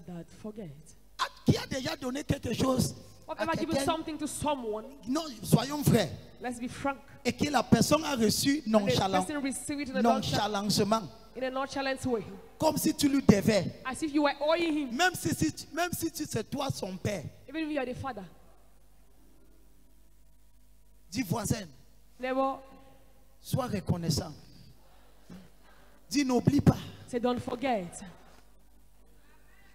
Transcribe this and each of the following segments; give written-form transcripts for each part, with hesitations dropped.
that forget. Qui a déjà donné quelque chose à Whatever given quelqu'un? something to someone, Non, soyons vrais. let's be frank. Et que la personne a reçu And the nonchalant, person receive it in a nonchalantement, nonchalant way, comme si tu lui devais. as if you were owing him, Même si c'est toi son père. even if you are the father. Dis voisin, Never sois reconnaissant. Dis n'oublie pas. say, don't forget.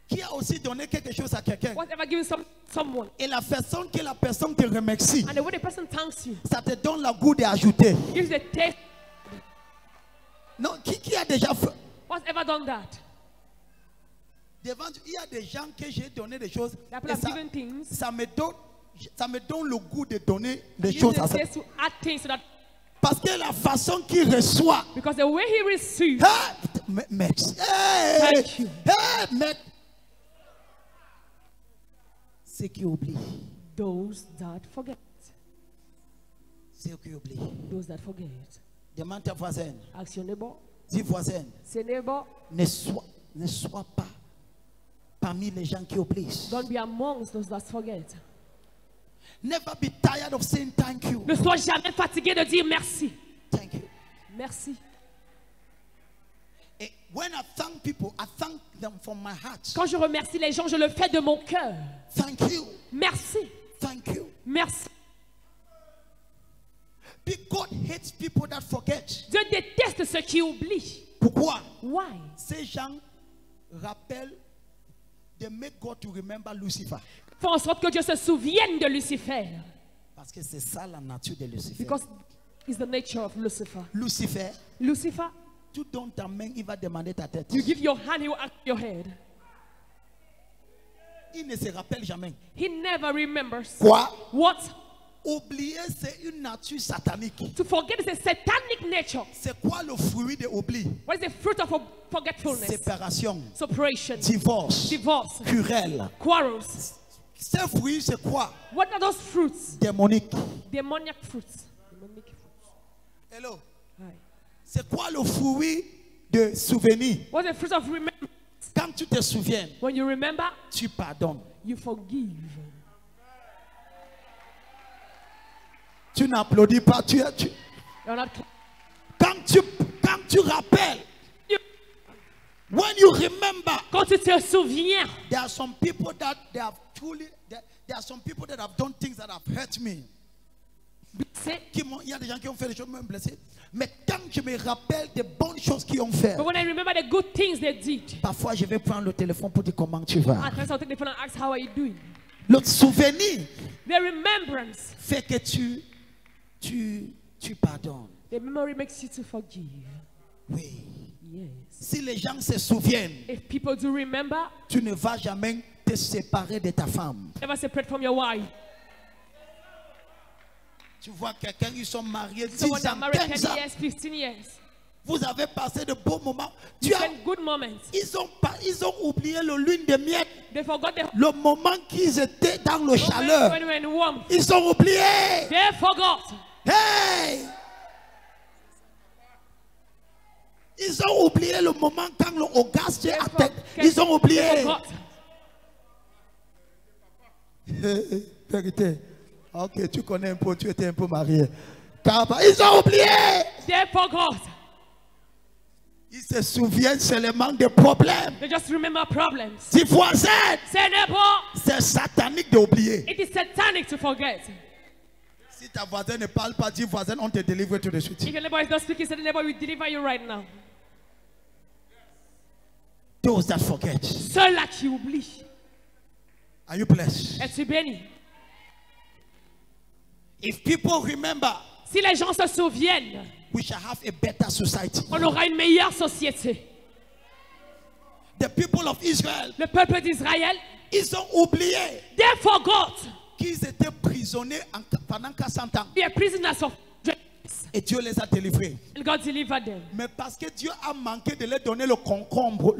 Qui a aussi donné quelque chose à quelqu'un? Whatever given someone, Et la façon que la personne te remercie, and the way the person thanks you, ça te donne le goût d'ajouter. gives the taste. Non, qui a déjà fait? What's ever done that? Devant Dieu, il y a des gens que j'ai donné des choses. People Et have given things. ça me donne le goût de donner des Gives choses the à ça. taste to add things to that, Parce que la façon qu'il reçoit, because the way he receives, merci. Hey, Thank you. hey, mec. Ceux qui oublient, those that forget, ceux qui oublient. those that forget. Demande ta voisine, Ask your neighbor, dis voisine, say neighbor, ne sois pas parmi les gens qui oublient. don't be amongst those that forget. Never be tired of saying thank you. Ne sois jamais fatigué de dire merci. Thank you. Merci. And when I thank people, I thank them from my heart. Quand je remercie les gens, je le fais de mon cœur. Thank you. Merci. Thank you. Merci. God hates people that forget. Dieu déteste ceux qui oublient. Pourquoi? Why? Ces gens rappellent, they make God to remember Lucifer. Font en sorte que Dieu se souvienne de Lucifer. Parce que c'est ça la nature de Lucifer. Because it's the nature of Lucifer. Lucifer, Lucifer, tu donnes ta main, il va demander ta tête. you give your hand, he will ask your head. Il ne se rappelle jamais. He never remembers. Quoi? What? Oublier, c'est une nature satanique. To forget is a satanic nature. C'est quoi le fruit de oubli? What is the fruit of forgetfulness? Séparation, Separation, divorce, divorce, querelle. quarrels. Ces fruits, c'est quoi? What are those fruits? Démonique. Demoniac fruits. Demonic fruits. Hello. Hi. C'est quoi le fruit de souvenir? What's the fruit of remembrance? Quand tu te souviens, When you remember, tu pardonnes. you forgive. Tu n'applaudis pas. You're not Quand tu rappelles, when you remember, Quand tu te souviens, there are some people that they have there are some people that have done things that have hurt me. c'est Il y a des gens qui ont fait des choses même blessées. Mais quand je me rappelle des bonnes choses qu'ils ont fait, but when I remember the good things they did, parfois je vais prendre le téléphone pour dire comment tu vas. at times I'll take the phone and ask, how are you doing? Le souvenir The remembrance, fait que tu pardonnes. the memory makes you to forgive. Oui. Yes. Si les gens se souviennent, If people do remember, tu ne vas jamais te séparer de ta femme. never separate from your wife. Tu vois quelqu'un, ils sont mariés 10 Someone that ans, married 15 10 ans. years, 15 years. Vous avez passé de beaux moments. You spend good moments. Ils ont oublié le lune de miel. They forgot the Le moment qu'ils étaient dans le chaleur. when we were in warmth. Ils ont oublié. They forgot. Hey! Ils ont oublié le moment quand le orgasme est atteint. Ils ont oublié. They forgot. Vérité. Ok, tu connais un peu, tu étais un peu marié. Ils ont oublié. They forgot. Ils se souviennent seulement des problèmes. They just remember problems. Si voisin, Say neighbor, c'est satanique d'oublier. it is satanic to forget. Si ta voisine ne parle pas, dis voisin, on te délivre tout de suite. If your neighbor is not speaking, say the neighbor will deliver you right now. Those that forget. Ceux-là qui oublient. Are you blessed? Es-tu béni? If people remember, Si les gens se souviennent, we shall have a better society. on aura une meilleure société. The people of Israel, Le peuple d'Israël, ils ont oublié they forgot. qu'ils étaient prisonniers pendant 400 ans. They are prisoners of dreams. Et Dieu les a délivrés. And God delivered them. Mais parce que Dieu a manqué de leur donner le concombre.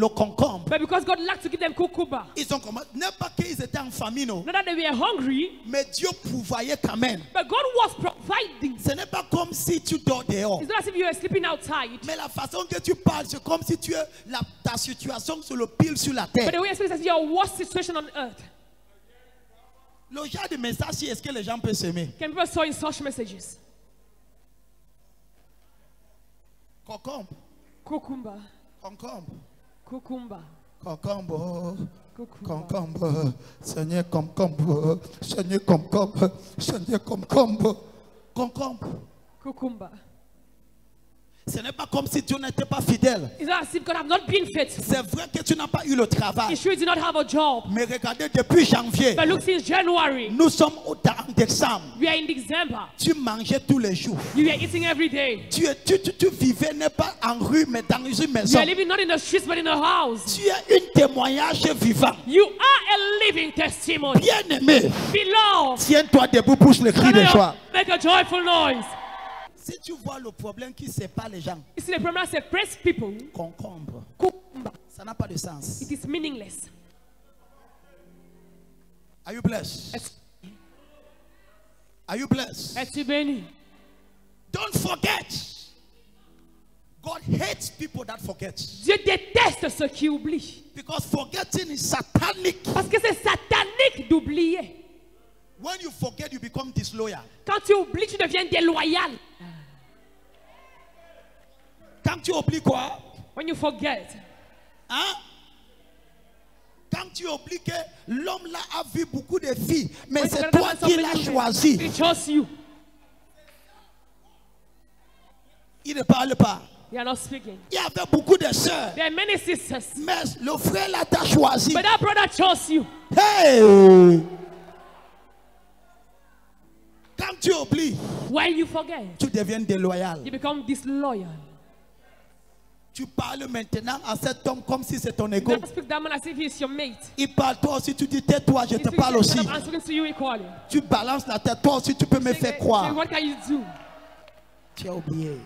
But because God lacked to give them cucumber, Ils ont commencé. N'est pas qu'ils étaient en famine, non. not that they were hungry, Mais Dieu pourvoyait quand même. but God was providing. Ce n'est pas comme si tu dors dehors. It's not as if you were sleeping outside. Mais la façon que tu parles, c'est comme si tu es ta situation sur le pile sur la terre. But the way you speak is as your worst situation on earth. Le genre de message, est-ce que les gens peuvent s'aimer? Can people sow in such messages? Concombre. Cucumber. Concombre. Cucumber. Concombre. Cucumber. Concombre. Seigneur, concombre. Seigneur, concombre. Seigneur, concombre. Concombre. Cucumber. Ce n'est pas comme si Dieu n'était pas fidèle. It's not as if God have not been faithful. C'est vrai que tu n'as pas eu le travail. It's true you do not have a job. Mais regardez, depuis janvier, But look, since January, nous sommes en décembre. we are in December. Tu mangeais tous les jours. You are eating every day. Tu vivais n'est pas en rue, mais dans une You maison. are living not in the streets but in a house. Tu es un témoignage vivant. You are a living testimony. Bien-aimé, Beloved, tiens-toi debout, pousse le cri de joie. make a joyful noise. Si tu vois le problème qui sépare les gens, You see, the problem that separates people, concombre, cucumber, ça n'a pas de sens. it is meaningless. Are you blessed? Are you blessed? Eti beni. Don't forget. God hates people that forget. Dieu déteste ceux qui oublient. Because forgetting is satanic. Parce que c'est satanique d'oublier. When you forget, you become disloyal. Quand tu oublies, tu deviens déloyal. Quand tu oublies quoi? When you forget, Hein? Quand tu oublies que l'homme là a vu beaucoup de filles, mais when c'est you toi forget qui something l'as you did, choisi. he chose you. Il ne parle pas. They are not speaking. Il y avait beaucoup de sœurs, There are many sisters, mais le frère là t'a choisi. but that brother chose you. Hey! Quand tu oublies, When you forget, tu deviens déloyal. you become disloyal. Tu parles maintenant à cet homme comme si c'est ton ego. Don't speak that man as if he's your mate. Il parle toi aussi, tu dis tais-toi, je He te speaks parle to aussi. you, I'm speaking to you equally. Tu balances la tête, toi aussi tu peux me faire Say, croire. what can you do? Tu as oublié.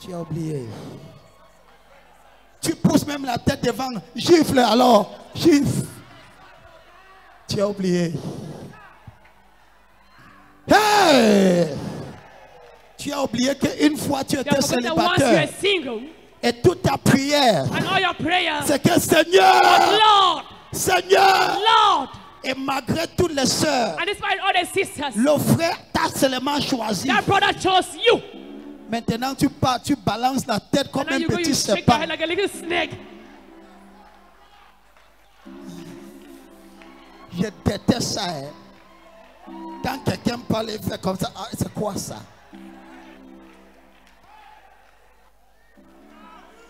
Tu as oublié. Tu pousses même la tête devant. Gifle alors. Gifle. Tu as oublié. Hey! Tu as oublié qu'une fois tu You étais have forgotten that once you are célibataire single, et toute ta prière, and all your prayers, c'est que Seigneur, Lord, Seigneur, Lord, et malgré toutes les sœurs, and despite all the sisters, le frère t'a seulement choisi. that brother chose you. Maintenant tu pars, tu balances la tête comme And now un you go, petit you shake your serpent. head like a little snake. Je déteste ça. Hein. Quand quelqu'un parle et fait comme ça, ah, c'est quoi ça?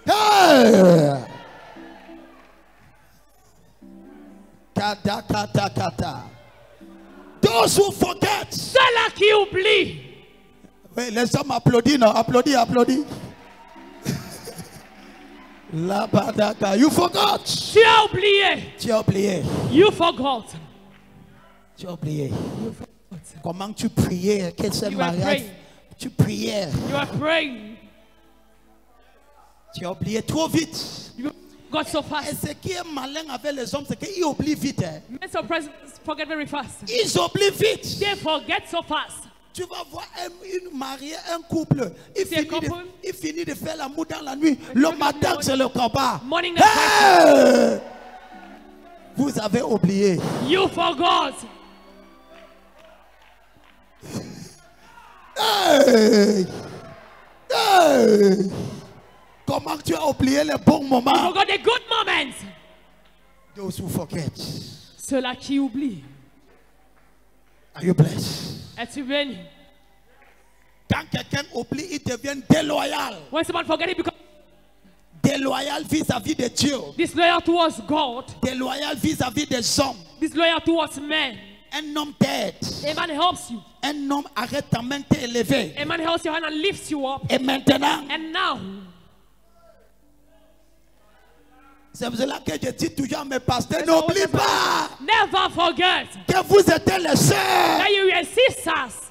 Hey! Kata, kata, kata. Those who forget. Ceux-là qui oublient. Oui, les hommes applaudissent, non? Applaudis, applaudis. La badaka. You forgot. Tu as oublié. Tu as oublié. You forgot. Tu as oublié. You forgot. Comment tu priais? Quel c'est le You were mariage? praying. Tu priais. You are praying. Tu as oublié trop vite. You got so Et fast. ce qui est malin avec les hommes, c'est qu'ils oublient vite. Hein. Men surprise forget very fast. Ils oublient vite. They forget so fast. Tu vas voir une mariée, un couple. Il finit de faire l'amour dans la nuit. Le matin, c'est le combat. Morning, Hey! Vous avez oublié. you forgot. Hey! Hey! Comment tu as oublié les bons You moments? forgot the good moments. Those who forget. Ceux-là qui oublient. Are you blessed? Es-tu béni? Quand quelqu'un oublie, il devient déloyal. When someone forget it, because Déloyal vis-à-vis de Dieu. disloyal towards God, Déloyal vis-à-vis des hommes. disloyal towards men. Un homme t'aide. A man helps you. Un homme arrête ta main t'élever. A man helps your hand and lifts you up. Et maintenant, And now, c'est pour cela que je dis toujours à mes pasteurs, That's n'oublie always pas never forget que vous êtes les sœurs that you are sisters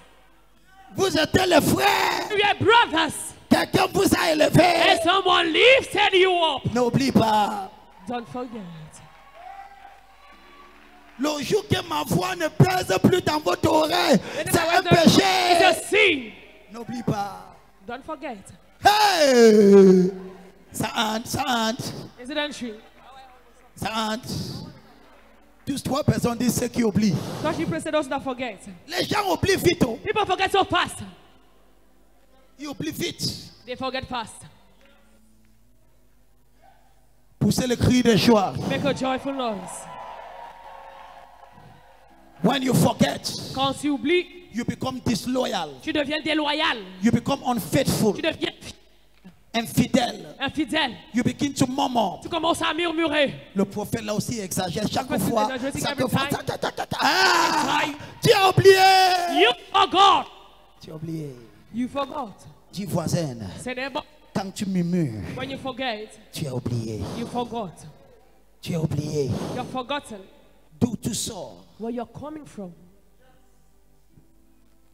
Vous êtes les frères. We are brothers. Quelqu'un vous a élevé. And someone lifted you up. N'oublie pas. Don't forget. Le jour que ma voix ne pèse plus dans votre oreille, c'est un It's a péché. sin. N'oublie pas. Don't forget. Hey! Ça entre. Is it true? Ça entre. Tous trois personnes disent ceux qui oublient. God, you pray those that forget. Les gens oublient vite. Oh. People forget so fast. Ils oublient vite. They forget fast. Poussez le cri de joie. Make a joyful noise. When you forget, Quand tu oublies, you become disloyal. tu deviens déloyal. You become unfaithful, Tu deviens infidèle. infidèle. You begin to murmur. Tu commences à murmurer. Le prophète là aussi exagère chaque Because fois. it's exaggerating Chaque every fois. time. Ah, Every time. tu as oublié. You forgot. Tu as oublié. You forgot. Dis voisin, Say neighbor, quand tu murmures, when you forget, tu as oublié. you forgot. Tu as oublié. You're forgotten D'où tu sors. where you're coming from.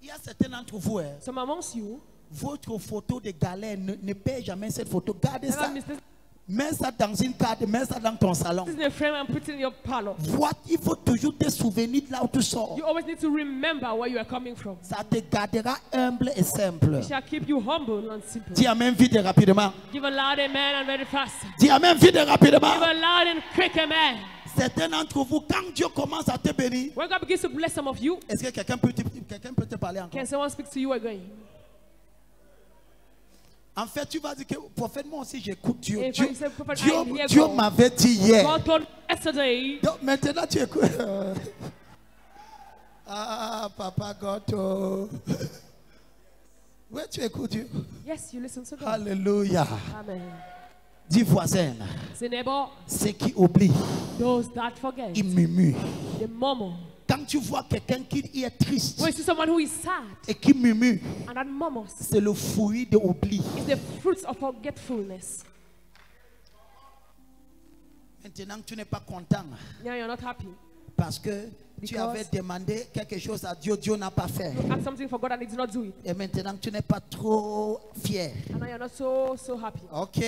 Il y a certains d'entre vous, hein, Some amongst you, votre photo de galère, ne paie jamais cette photo. Gardez ça. this Mets ça dans une carte, mets ça dans ton salon. is the frame and put it in your parlor. Vois, il faut toujours te souvenir de là où tu sors. You always need to remember where you are coming from. Ça te gardera humble et simple. It shall keep you humble and simple. Dis amen vite et rapidement. Give a loud amen and very fast. Dis amen vite et rapidement. Give a loud and quick amen. Certains d'entre vous, quand Dieu commence à te bénir, When God begins to bless some of you, est-ce que quelqu'un peut te parler encore? can someone speak to you again? En fait, tu vas dire que prophète, moi aussi j'écoute Dieu. If you say, prophet, I hear Dieu God. m'avait dit hier. God told me yesterday. Donc maintenant tu écoutes. Ah, papa Goto. Oui, tu écoutes Dieu. Yes, you listen to God. Alléluia. Amen. Dis voisin, Say neighbor, ceux qui oublient, those that forget, ils murmurent. the murmur. Quand tu vois quelqu'un qui est triste When you see someone who is sad et qui murmure, and that murmurs, c'est le fruit de l'oubli. it's the fruits of forgetfulness. Maintenant, tu n'es pas content Now you're not happy. parce que tu Because- avais demandé quelque chose à Dieu, Dieu n'a pas fait. You ask something for God and He did not do it. Et maintenant, tu n'es pas trop fier. And now you're not so happy. Ok,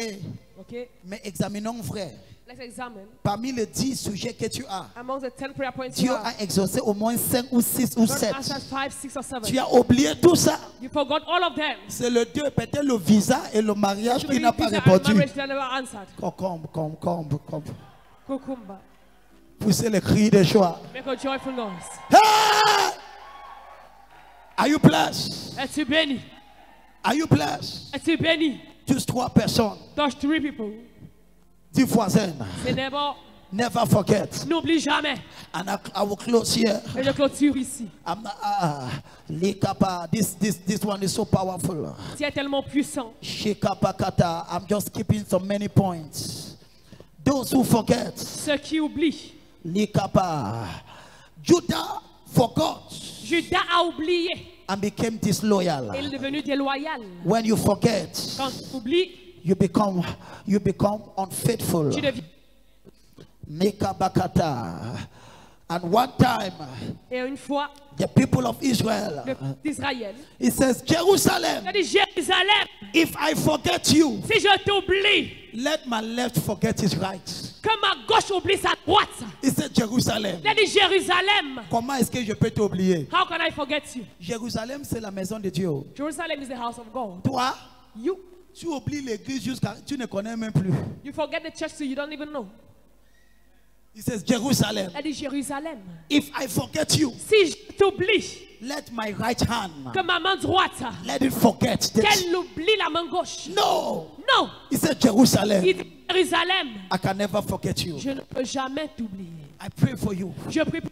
Okay? mais examinons vrai. Let's examine. Parmi les 10 sujets que tu as, Among the 10 prayer points Dieu you have, a exaucé au moins 5 ou 6 ou God 7. answered 5, 6, or 7. Tu as oublié tout ça. You forgot all of them. C'est le Dieu, peut-être le visa et le mariage qui n'a pas Visa and répondu. marriage, they never answered. Comme. Cucumber. Poussez le cri de joie. Make a joyful noise. Hey! Are you blessed? Es-tu béni? Are you blessed? Es-tu béni? Juste 3 personnes. Touch 3 people. 10 voisins. Say neighbor, Never forget. n'oublie jamais. And I will close here. Et je clôture ici. This one is so powerful. Tu es tellement puissant. Shikapakata. I'm just keeping so many points. Those who forget. Ceux qui oublient. Likapa. Judah forgot Judas a oublié. and became disloyal. Il est devenu déloyal. When you forget, Quand tu oublies, you become unfaithful. tu deviens. Nikabakata. And one time, Et une fois, the people of Israel, le peuple d'Israël, it says, Jerusalem, il a dit Jérusalem, if I forget you, si je t'oublie, let my left forget his right. que ma gauche oublie sa droite. It says, Jerusalem. Il a dit Jérusalem. Comment est-ce que je peux t'oublier? How can I forget you? Jérusalem, c'est la maison de Dieu. Jerusalem is the house of God. Toi, You tu oublies l'église jusqu'à... Tu ne connais même plus. forget the church so you don't even know. It says, Jerusalem, Il a dit Jérusalem. if I forget you, Si je t'oublie, let my right hand, que ma main droite, let it forget this. qu'elle oublie la main gauche. No. Non. It says, Jerusalem, Il dit Jérusalem. I can never forget you. Je ne peux jamais t'oublier. I pray for you. Je prie pour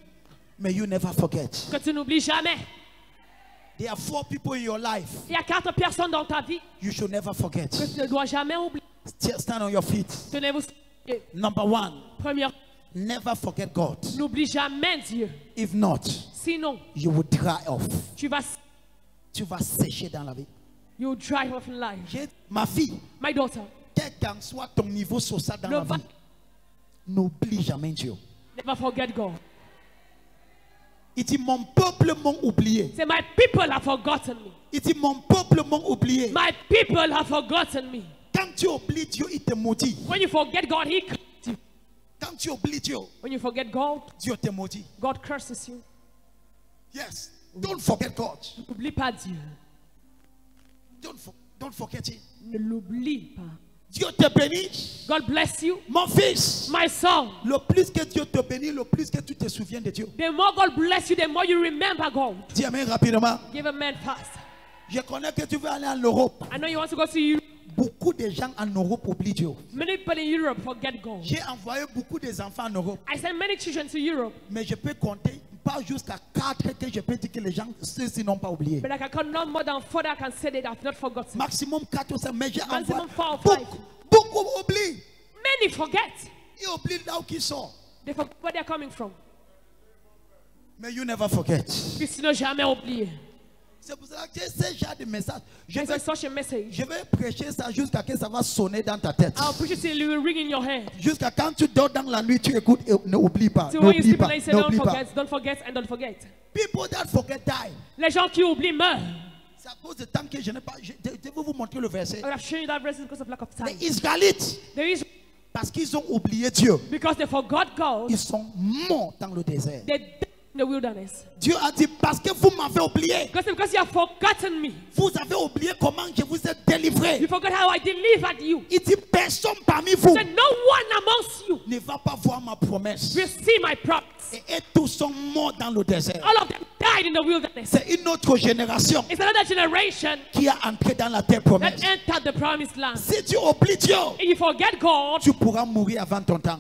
May you never forget. que tu n'oublies jamais. There are 4 people in your life Il y a 4 personnes dans ta vie you should never forget. que tu ne dois jamais oublier. Stand on your feet. Tenez-vous. Number 1, Première, never forget God. n'oublie jamais Dieu. If not, Sinon, you will dry off. tu vas sécher dans la vie. you dry off in life. Ma fille, My daughter, quel qu'en soit ton niveau social dans Ne la va- vie, n'oublie jamais Dieu. never forget God. Il dit mon peuple m'ont oublié. Say, my people have forgotten me. Il dit mon peuple m'ont oublié. My people have forgotten me. Quand tu oublies Dieu, il te maudit. When you forget God, He curses you. Quand tu oublies Dieu, When you forget God, Dieu te maudit. God curses you. Yes. Don't forget God. N'oublie pas Dieu. Don't forget Him. Ne l'oublie pas. Dieu te bénisse. God bless you. Mon fils, My son, le plus que Dieu te bénit, le plus que tu te souviens de Dieu. the more God bless you, the more you remember God. Dis amen rapidement. Give a man fast. Je connais que tu veux aller en Europe. I know you want to go to Europe. Beaucoup de gens en Europe oublient Dieu. Many people in Europe forget God. J'ai envoyé beaucoup des enfants en Europe. I sent many children to Europe, Mais je peux compter pas jusqu'à 4 que je peux dire que les gens, ceux-ci n'ont pas oublié. but I can count not more than 4 that I can say they have not forgotten. Maximum 4 ou 5, mais j'ai envoyé Maximum 4 or 5. beaucoup oublient. Many forget. Ils oublient là où ils sont. They forget where they're coming from. Mais you never forget. Puis tu n'as jamais oublié. C'est pour cela que ce genre de message, je It's vais, like such a message. je vais prêcher ça jusqu'à ce que ça va sonner dans ta tête. I'll preach it till it will ring in your head. Jusqu'à quand tu dors dans la nuit, tu écoutes et n'oublie pas. So when you N'oublie sleep pas. and you say don't N'oublie pas. forget, don't forget, and don't forget. People that forget die. Les gens qui oublient meurent. C'est à cause de temps que je n'ai pas. Je vais vous montrer le verset. I would have shown you that verse because of lack of time. Les Israélites, There is parce qu'ils ont oublié Dieu, because they forgot God, ils sont morts dans le désert. they died in the wilderness. Dieu a dit, parce que vous m'avez oublié, Because you have forgotten me. vous avez oublié comment je vous ai délivré. You forgot how I delivered you. Il dit, personne parmi vous Said no one amongst you ne va pas voir ma promesse. will see my promise. Et tous sont morts dans le désert. All of them died in the wilderness. C'est une autre génération It's another generation qui a entré dans la terre that promise. entered the promised land. Si tu oublies Dieu, And you forget God tu pourras mourir avant ton temps.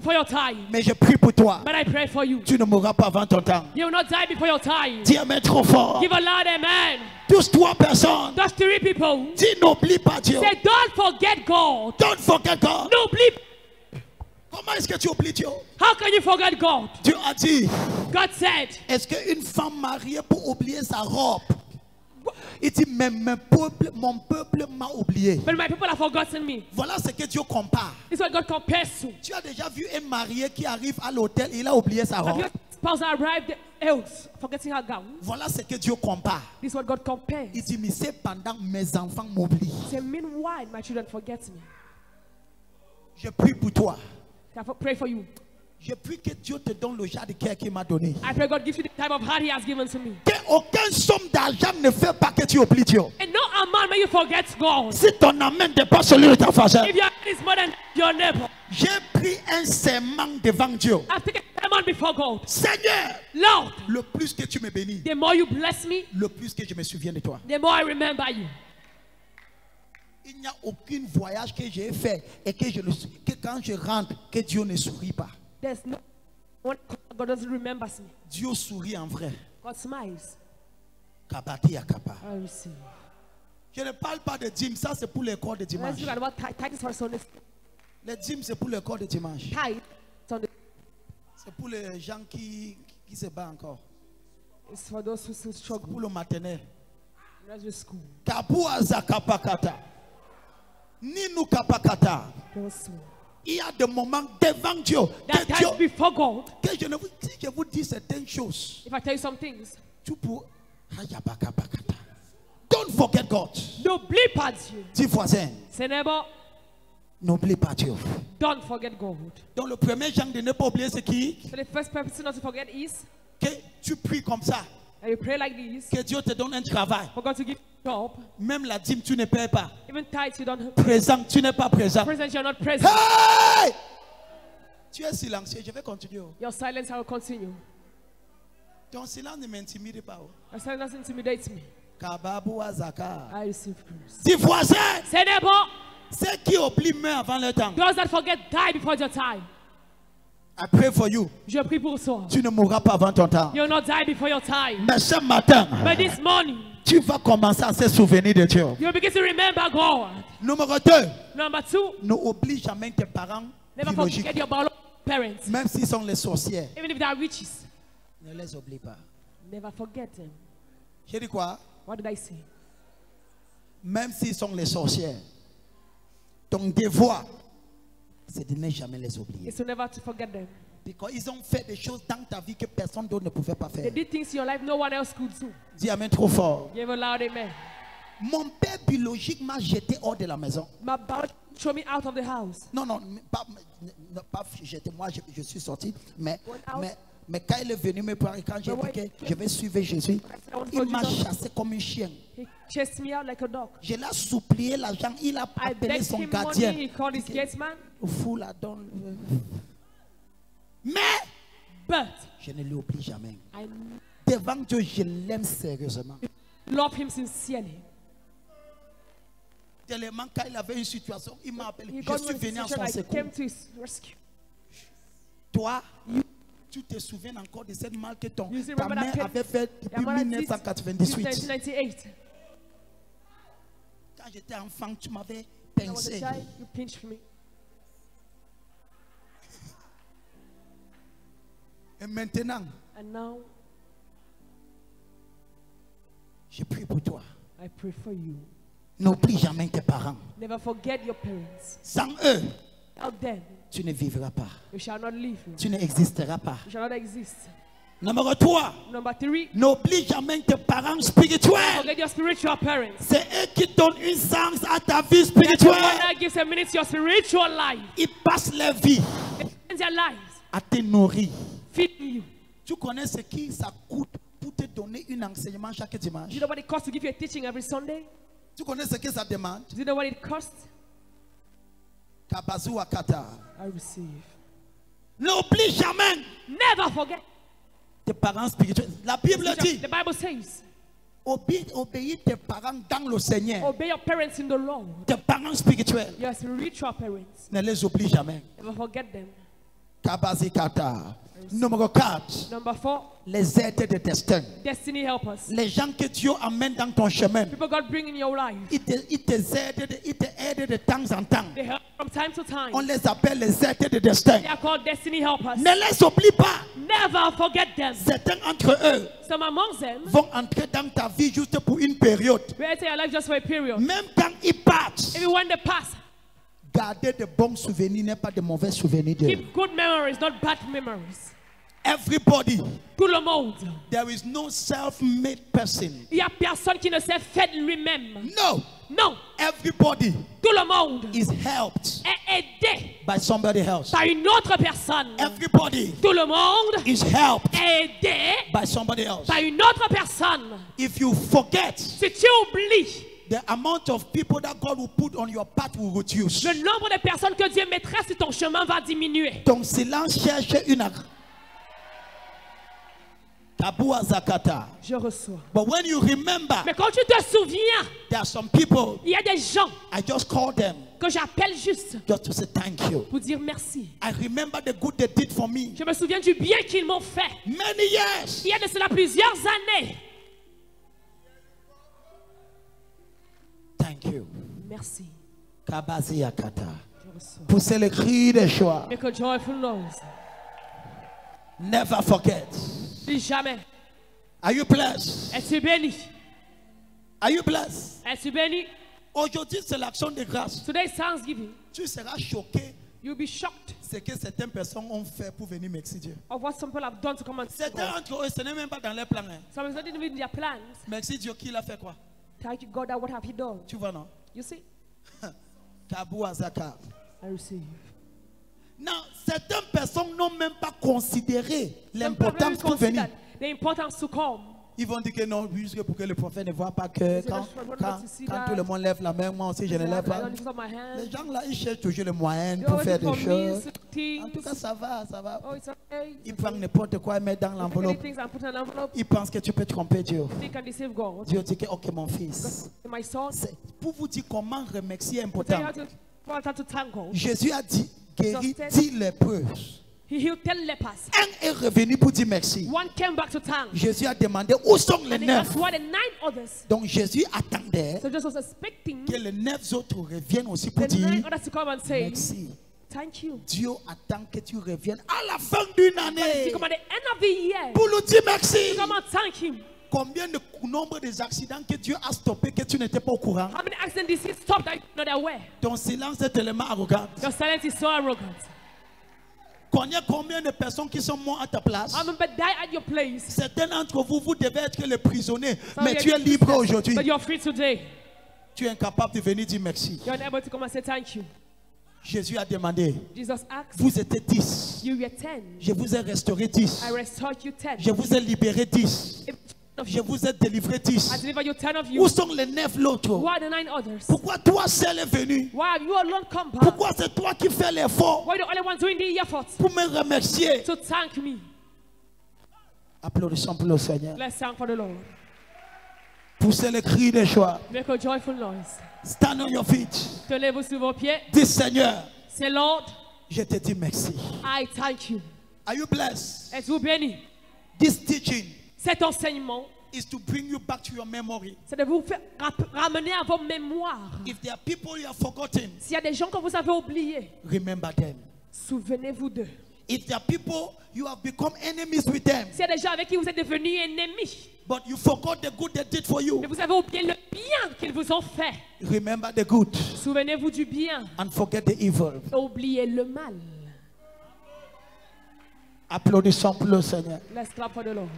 for your time. Mais je prie pour toi. But I pray for you. Tu ne mourras pas avant ton temps. You will not die before your time. Dis amen trop fort. Give a loud amen. Tous 3 personnes. Those 3 people. Dis n'oublie pas Dieu. Say, don't forget God. Don't forget God. N'oublie. Comment est-ce que tu oublies Dieu? How can you forget God? Dieu a dit, God said, est-ce qu'une femme mariée peut oublier sa robe? Il dit, mais mon peuple m'a oublié. but my people have forgotten me. Voilà ce que Dieu compare. This is what God compares to. Tu as déjà vu un marié qui arrive à l'hôtel, il a oublié sa Have robe. your spouse arrived else, forgetting her gown? Voilà ce que Dieu compare. This is what God compares. Il dit, mais cependant, mes enfants m'oublient. Say, meanwhile, my children forget me. Je prie pour toi. I pray for you. Je prie que Dieu te donne le genre de cœur qu'il m'a donné. I pray God gives you the type of heart He has given to me. Que aucune somme d'argent ne fait pas que tu oublies Dieu. And no amount may you forget God. Si ton amen dépasse celui de ta voisin, If your hand is more than your neighbor, j'ai pris un serment devant Dieu. I've taken a man before God. Seigneur, Lord, le plus que tu me bénis, the more you bless me, le plus que je me souviens de toi. the more I remember you. Il n'y a aucun voyage que j'ai fait et que quand je rentre, que Dieu ne sourit pas. There's no one God doesn't remember me. Dieu sourit en vrai. God smiles. Kabati ya kapa. I receive. Je ne parle pas de dîmes, ça c'est pour les corps de Let's dimanche. look at what tithe is for Sunday. Les dîmes c'est pour les corps de dimanche. Tithe Sunday C'est pour les gens qui se battent encore. is for those who struggle. Pour le maternel. Nursery school. Kabua za kapakata. Ninu kapakata. Those who- Il y a des moments devant Dieu That que Dieu, time before God. que si je vous dis certaines choses, If I tell you some things, tu peux. Hayabakapakata. Don't forget God. n'oublie pas Dieu. Dis voisin, Say neighbor, n'oublie pas Dieu. don't forget God. Donc le premier genre de ne pas oublier c'est qui? So the first purpose not to forget is Que tu pries comme ça, that you pray like this. que Dieu te donne un travail. For God to give you a job. Même la dîme, tu ne payes pas. Even tithes you don't Présent, tu n'es pas présent. present, you're not present. Hey! Tu es silencieux, je vais continuer. Your silence I will continue. Ton silence ne m'intimide pas. Your silence intimidates me. Kababu Azaka. I receive grace. Dis voisin, Say neighbor, ceux qui oublient meurent avant leur temps. those that forget die before your time. I pray for you. Je prie pour toi. Tu ne mourras pas avant ton temps. You will not die before your time. Mais ce matin, But this morning, tu vas commencer à se souvenir de Dieu. you will begin to remember God. Numéro 2, Number 2, ne oublie jamais tes parents never biologiques. forget your biological parents. Même s'ils sont les sorcières. Even if they are witches, Ne les oublie pas. never forget them. J'ai dit quoi? What did I say? Même s'ils sont les sorcières. Ton devoir, c'est de ne jamais les oublier. It's to never to forget them. Because ils ont fait des choses dans ta vie que personne d'autre ne pouvait pas They faire. did things in your life no one else could do. Dis amen trop fort. Give a loud amen. Mon père biologique m'a jeté hors de la maison. My biology threw me out of the house. Non, pas jeté. Moi, je suis sorti. Mais quand il est venu me prendre, quand j'ai dit que je vais suivre Jésus, il m'a chassé comme un chien. He chased me out like a dog. Je l'ai supplié l'argent. Il a I appelé begged son him gardien. money. He called his gate man. Fou la donne. Mais But je ne l'oublie jamais. I Devant Dieu, je l'aime sérieusement. love him sincerely. Tellement quand il avait une situation, il m'a appelé. He Je got suis me venu in en a situation, son I secours. came to his rescue. Toi, tu te souviens encore de cette mal que ta You still mère remember that avait fait Your depuis mother did 1998. since 1998. Quand j'étais enfant, tu m'avais I was a pincé. child, you pinched me. Et maintenant, And now je prie pour toi. I pray for you. N'oublie jamais tes parents. Never forget your parents. Sans eux, Without them, tu ne vivras pas. you shall not live. Tu n'existeras pas. You shall not exist. Numéro 3, Number 3, n'oublie jamais tes parents spirituels. forget your spiritual parents. C'est eux qui donnent une sens à ta vie That's the one spirituelle. that gives a minute to your spiritual life. Ils passent leur vie They spend their lives à te nourrir. feeding you. Tu connais ce qui ça coûte pour te donner un enseignement chaque Do dimanche? you know what it costs to give you a teaching every Sunday? Tu connais ce que ça demande? Do you know what it costs? Kabazu Akata. I receive. N'oublie jamais Never forget. tes parents spirituels. La Bible dit, The Bible says, obéis tes parents dans le Seigneur. obey your parents in the Lord. Tes parents spirituels, Your spiritual parents. ne les oublie jamais. Never forget them. Kabazi Kata. Numéro 4, Number 4, les aides de destin. destiny helpers. Les gens que Dieu amène dans ton chemin, People God bring in your life. ils t'aident de temps en temps. They help from time to time. On les appelle les aides de destin. They are called destiny helpers. Ne les oublie pas. Never forget them. Certains d'entre eux Some amongst them vont entrer dans ta vie juste pour une période. will enter your life just for a period. Même quand ils partent, Even when they pass, garder de bons souvenirs n'est pas de mauvais souvenirs d'eux. keep good memories, not bad memories. Everybody, Tout le monde. there is no self-made person. Il n'y a personne qui ne s'est fait lui-même. No, Non. everybody Tout le monde is helped est aidé by somebody else. par une autre personne. Everybody Tout le monde is helped est aidé by somebody else. par une autre personne. If you forget, Si tu oublies the amount of people that God will put on your path will reduce. le nombre de personnes que Dieu mettra sur ton chemin va diminuer. Ton silence cherche une Kabua Zakata. Je reçois. But when you remember, Mais quand tu te souviens, there are some people, il y a des gens I just call them que j'appelle juste just to say thank you. pour dire merci. I remember the good they did for me. Je me souviens du bien qu'ils m'ont fait. Many years. Il y a de cela plusieurs années. Thank you. Merci. Kabazi Yakata. Je reçois. Poussez le cri de joie. Make a joyful noise. Never forget. Dis jamais. Are you blessed? Es-tu béni? Are you blessed? Es-tu béni? Aujourd'hui, c'est l'action de grâce. Today is Thanksgiving. Tu seras choqué You'll be shocked de ce que certaines personnes ont fait pour venir merci Dieu. of what some people have done to come and see Certains God. d'entre eux, ce n'est même pas dans leurs plans. Hein. Some is not even in their plans. Merci Dieu, qui l'a fait quoi? Thank you, God, that what have you done? Tu vois, non? You see? Kabu Azaka. I receive. Non, certaines personnes n'ont même pas considéré Some l'importance people pour venir. consider the importance to come. Ils vont dire que non, juste pour que le prophète ne voit pas que quand tout le monde lève la main, moi aussi je ne lève I pas. don't lift up my hand. Les gens là, ils cherchent toujours le moyen They pour always faire look des for means choses. to En tout cas, things. ça va, ça va. Oh, it's okay. Ils prennent n'importe quoi et mettent dans Many l'enveloppe. things and put in an envelope. Ils pensent que tu peux tromper Dieu. They can deceive God. Dieu dit que, ok, mon fils. My son, C'est pour vous dire comment remercier est tell important. you how to thank God. Jésus a dit, guéris 10 lépreux. He healed 10 lepers. Un est revenu pour dire merci. One came back to town. Jésus a demandé où sont les And he 9. asked why the 9 others. Donc Jésus attendait So Jesus was expecting que les 9 autres reviennent aussi pour the 9 dire others to come and say, merci. thank you. Dieu attend que tu reviennes à la fin d'une année To come at the end of the year. pour nous dire merci. To come and thank him. Combien de nombre des accidents que Dieu a stoppés que tu n'étais pas au courant? How many accidents did he stop that you're not aware? Ton silence est tellement arrogant. Your silence is so arrogant. connais combien de personnes qui sont mortes à ta place. I remember die at your place. Certains d'entre vous, vous devez être les prisonniers, Some mais of tu you es libre aujourd'hui. But you're free today. Tu es incapable de venir dire merci. You're unable to come and say thank you. Jésus a demandé, Jesus asked, vous étiez 10. you were 10. Je vous ai restauré 10. I restored you 10. Je vous ai libéré 10. Je vous ai délivré 10. I deliver you 10 of Où you. sont les 9 l'autre? Who are the 9 others? Pourquoi toi seul est venu? Why have you alone come back? Pourquoi c'est toi qui fais l'effort Why the only one doing the effort pour me remercier? to thank me? Applaudissons pour le Seigneur. Let's thank for the Lord. Poussez le cri de joie. Make a joyful noise. Stand on your feet. Tenez-vous sur vos pieds. Dis Seigneur, Say, Lord, je te dis merci. I thank you. Are you blessed? Êtes-vous béni? This teaching Cet enseignement, is to bring you back to your memory. c'est de vous faire ramener à vos mémoires. If there are people you have forgotten, S'il y a des gens que vous avez oubliés, remember them. souvenez-vous d'eux. If there are people you have become enemies with them, S'il y a des gens avec qui vous êtes devenus ennemis, but you forgot the good they did for you, mais vous avez oublié le bien qu'ils vous ont fait, remember the good souvenez-vous du bien and forget the evil. et oubliez le mal. Applaudissons pour le Seigneur. Let's clap for the Lord.